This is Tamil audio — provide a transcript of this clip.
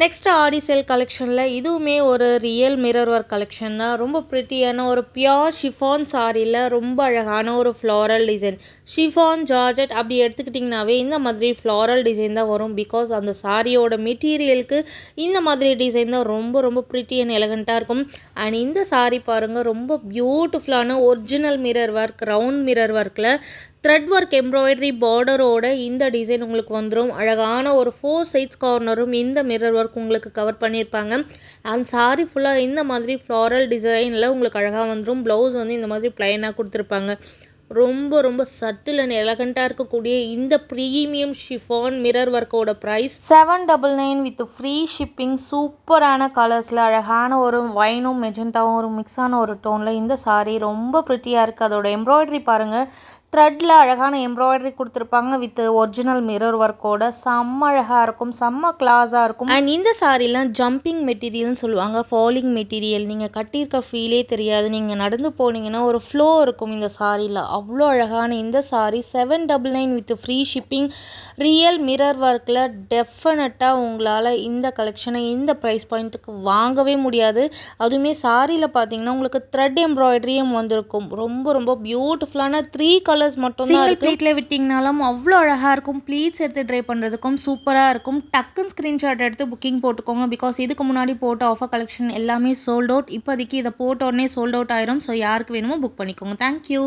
நெக்ஸ்ட் ஆடி சேல் கலெக்ஷனில் இதுவுமே ஒரு ரியல் மிரர் ஒர்க் கலெக்ஷன் தான். ரொம்ப ப்ரிட்டியான ஒரு பியோர் ஷிஃபான் சாரியில் ரொம்ப அழகான ஒரு ஃப்ளாரல் டிசைன். ஷிஃபான் ஜார்ஜெட் அப்படி எடுத்துக்கிட்டிங்கனாவே இந்த மாதிரி ஃப்ளாரல் டிசைன் தான் வரும். பிகாஸ் அந்த சாரியோட மெட்டீரியலுக்கு இந்த மாதிரி டிசைன் தான் ரொம்ப ரொம்ப ப்ரிட்டி அண்ட் எலகண்ட்டாக இருக்கும். அண்ட் இந்த சாரி பாருங்கள், ரொம்ப பியூட்டிஃபுல்லான original mirror work, round mirror ஒர்க்கில் த்ரெட் ஒர்க் எம்ப்ராய்டரி பார்டரோட இந்த டிசைன் உங்களுக்கு வந்துடும். அழகான ஒரு 4 சைட்ஸ் கார்னரும் இந்த மிரர் ஒர்க் உங்களுக்கு கவர் பண்ணியிருப்பாங்க. அண்ட் சாரி ஃபுல்லாக இந்த மாதிரி ஃப்ளாரல் டிசைனில் உங்களுக்கு அழகாக வந்துடும். ப்ளவுஸ் வந்து இந்த மாதிரி ப்ளைனாக கொடுத்துருப்பாங்க. ரொம்ப ரொம்ப சட்டில் அண்ட் எலகண்ட்டாக இருக்கக்கூடிய இந்த ப்ரீமியம் ஷிஃபான் மிரர் ஒர்க்கோட ப்ரைஸ் 799 வித் ஃப்ரீ ஷிப்பிங். சூப்பரான கலர்ஸில் அழகான ஒரு வைனும் மெஜெண்டாவும் ஒரு மிக்ஸான ஒரு டோனில் இந்த சாரீ ரொம்ப ப்ரிட்டியாக இருக்குது. அதோட எம்ப்ராய்டரி பாருங்கள், த்ரெட்டில் அழகான எம்ப்ராய்டரி கொடுத்துருப்பாங்க வித் ஒரிஜினல் மிரர் ஒர்க்கோட. செம்ம அழகாக இருக்கும், செம்ம கிளாஸாக இருக்கும். அண்ட் இந்த சாரீலாம் ஜம்பிங் மெட்டீரியல்னு சொல்லுவாங்க, ஃபாலிங் மெட்டீரியல். நீங்கள் கட்டியிருக்க ஃபீலே தெரியாது. நீங்கள் நடந்து போனீங்கன்னா ஒரு ஃப்ளோ இருக்கும் இந்த சாரியில். அவ்வளோ அழகான இந்த sari 799 with free shipping. Real mirror ஒர்க்கில் டெஃபினட்டாக உங்களால் இந்த கலெக்ஷனை இந்த ப்ரைஸ் பாயிண்ட்டுக்கு வாங்கவே முடியாது. அதுவுமே சாரியில் பார்த்தீங்கன்னா உங்களுக்கு த்ரெட் எம்ப்ராய்டரியும் வந்திருக்கும். ரொம்ப ரொம்ப பியூட்டிஃபுல்லான 3 கலர்ஸ் மட்டும் சிங்கிள் ப்ளீட்டில் விட்டிங்கனாலும் அவ்வளோ அழகாக இருக்கும். ப்ளீட்ஸ் எடுத்து ட்ரை பண்ணுறதுக்கும் சூப்பராக இருக்கும். டக்குன்னு ஸ்க்ரீன்ஷாட் எடுத்து புக்கிங் போட்டுக்கோங்க. பிகாஸ் இதுக்கு முன்னாடி போட்ட ஆஃபர் கலெக்ஷன் எல்லாமே சோல்ட் அவுட். இப்போதைக்கு இதை போட்ட உடனே சோல்ட் அவுட் ஆயிரும். ஸோ யாருக்கு வேணுமோ புக் பண்ணிக்கோங்க. தேங்க்யூ.